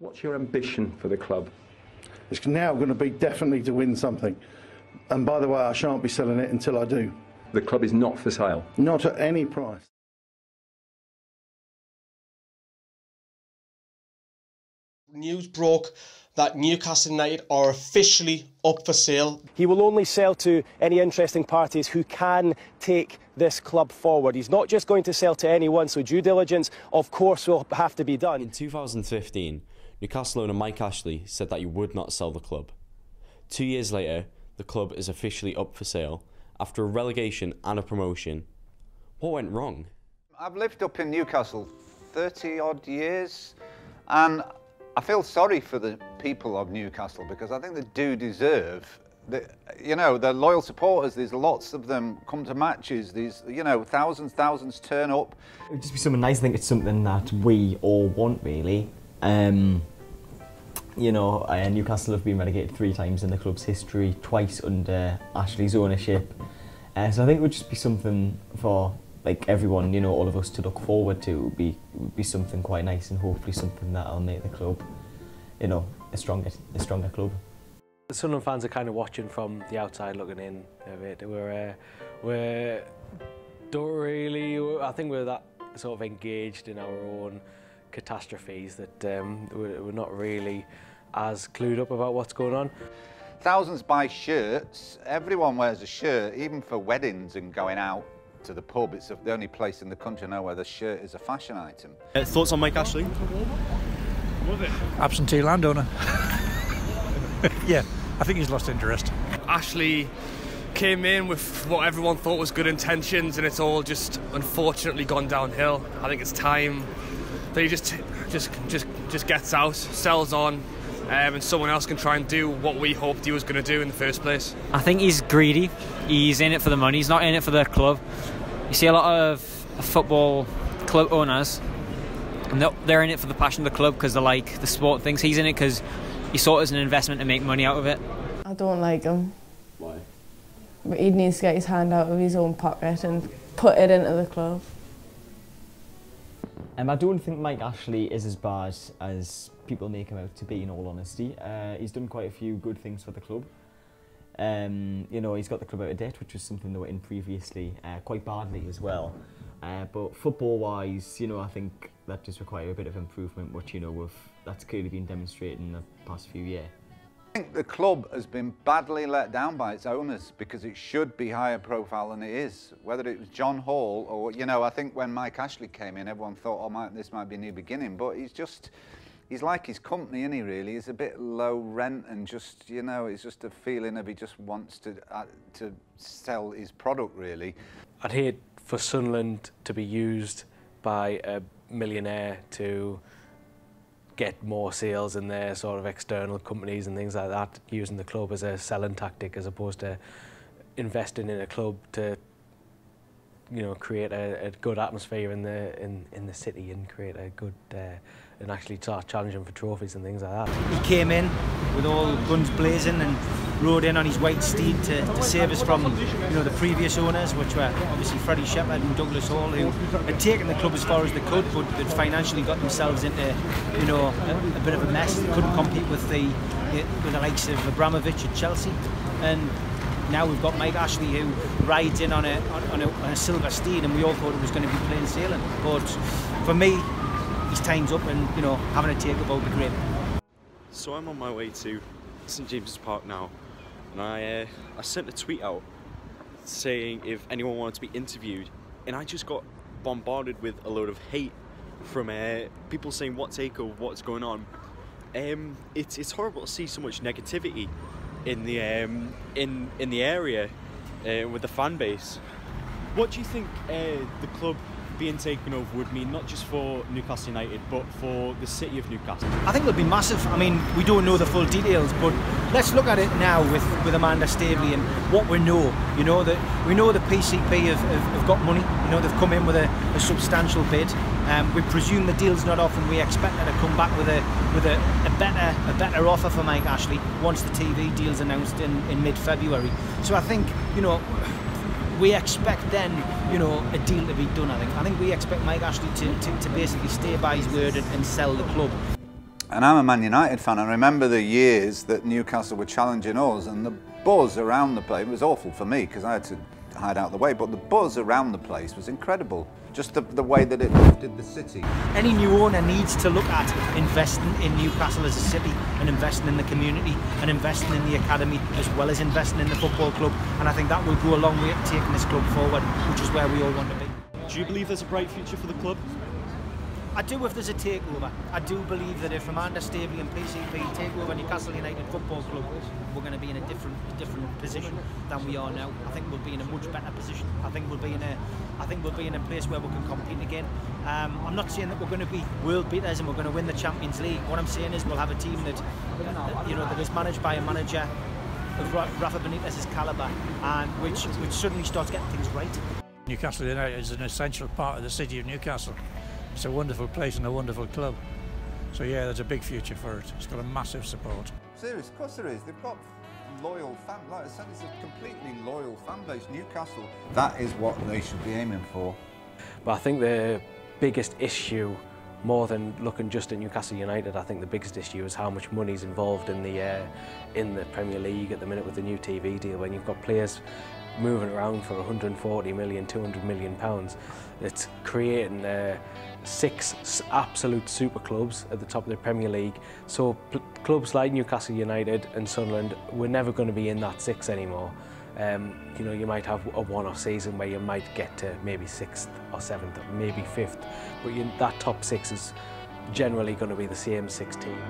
What's your ambition for the club? It's now going to be definitely to win something. And by the way, I shan't be selling it until I do. The club is not for sale? Not at any price. News broke that Newcastle United are officially up for sale. He will only sell to any interesting parties who can take this club forward. He's not just going to sell to anyone, so due diligence, of course, will have to be done. In 2015, Newcastle owner Mike Ashley said that he would not sell the club. 2 years later, the club is officially up for sale after a relegation and a promotion. What went wrong? I've lived up in Newcastle 30-odd years, and I feel sorry for the people of Newcastle because I think they do deserve, you know, they're loyal supporters. There's lots of them come to matches. These, you know, thousands turn up. It would just be something nice. I think it's something that we all want, really. You know, Newcastle have been relegated 3 times in the club's history, twice under Ashley's ownership. So I think it would just be something for like everyone, you know, all of us to look forward to. It would be something quite nice and hopefully something that'll make the club, you know, a stronger club. The Sunderland fans are kind of watching from the outside looking in of it. We're don't really, I think we're that sort of engaged in our own catastrophes that we're not really as clued up about what's going on. Thousands buy shirts. Everyone wears a shirt, even for weddings and going out to the pub. It's the only place in the country now where the shirt is a fashion item. Thoughts on Mike Ashley? Absentee landowner. Yeah, I think he's lost interest. Ashley came in with what everyone thought was good intentions, and it's all just unfortunately gone downhill. I think it's time that he just gets out, sells on, and someone else can try and do what we hoped he was going to do in the first place. I think he's greedy. He's in it for the money. He's not in it for the club. You see a lot of football club owners, and they're in it for the passion of the club because they like the sport things. He's in it because he saw it as an investment to make money out of it. I don't like him. Why? But he needs to get his hand out of his own pocket and put it into the club. I don't think Mike Ashley is as bad as people make him out to be, in all honesty. He's done quite a few good things for the club. You know, he's got the club out of debt, which was something they were in previously, quite badly as well. But football-wise, you know, I think that does require a bit of improvement, which, you know, that's clearly been demonstrated in the past few years. I think the club has been badly let down by its owners because it should be higher profile than it is. Whether it was John Hall or, you know, I think when Mike Ashley came in, everyone thought, oh, this might be a new beginning, but he's like his company, isn't he, really? He's a bit low rent and just, you know, it's just a feeling of he just wants to sell his product, really. I'd hate for Sunderland to be used by a millionaire to get more sales in their sort of external companies and things like that, using the club as a selling tactic as opposed to investing in a club to, you know, create a good atmosphere in the city and create a good and actually start challenging for trophies and things like that. He came in with all guns blazing and rode in on his white steed to save us from, you know, the previous owners, which were obviously Freddie Shepherd and Douglas Hall, who had taken the club as far as they could, but they'd financially got themselves into, you know, a bit of a mess. They couldn't compete with the likes of Abramovich at Chelsea, and now we've got Mike Ashley who rides in on a silver steed, and we all thought it was going to be plain sailing. But for me, his time's up, and, you know, having a take about the grip. So I'm on my way to St James's Park now, and I sent a tweet out saying if anyone wanted to be interviewed, and I just got bombarded with a load of hate from people saying what take or what's going on. It's horrible to see so much negativity in the area with the fan base. What do you think the club being taken over would mean, not just for Newcastle United but for the city of Newcastle? I think it'll be massive. I mean, we don't know the full details, but let's look at it now with Amanda Staveley and what we know. You know that we know the PCP have got money. You know, they've come in with a substantial bid. We presume the deal's not off, and we expect her to come back with a better offer for Mike Ashley once the TV deal's announced in mid-February. So I think, you know, we expect then, you know, a deal to be done. I think we expect Mike Ashley to basically stay by his word and sell the club. And I'm a Man United fan. I remember the years that Newcastle were challenging us, and the buzz around the place, it was awful for me because I had to hide out the way, but the buzz around the place was incredible. Just the way that it lifted the city. Any new owner needs to look at investing in Newcastle as a city, and investing in the community, and investing in the academy, as well as investing in the football club. And I think that will go a long way to taking this club forward, which is where we all want to be. Do you believe there's a bright future for the club? I do if there's a takeover. I do believe that if Amanda Staveley and PCP take over Newcastle United Football Club, we're going to be in a different position than we are now. I think we'll be in a much better position. I think we'll be in a place where we can compete again. I'm not saying that we're going to be world beaters and we're going to win the Champions League. What I'm saying is we'll have a team that that is managed by a manager of Rafa Benitez's calibre, and which suddenly starts getting things right. Newcastle United is an essential part of the city of Newcastle. It's a wonderful place and a wonderful club. So yeah, there's a big future for it. It's got a massive support. Serious, of course there is. They've got loyal fan, like I said, it's a completely loyal fan base. Newcastle, that is what they should be aiming for. But I think the biggest issue, more than looking just at Newcastle United, I think the biggest issue is how much money is involved in the Premier League at the minute with the new TV deal. When you've got players moving around for 140 million, 200 million pounds, it's creating 6 absolute super clubs at the top of the Premier League. So clubs like Newcastle United and Sunderland, we're never going to be in that 6 anymore. You know, you might have a one-off season where you might get to maybe 6th or 7th or maybe 5th, but that top 6 is generally going to be the same 6 teams.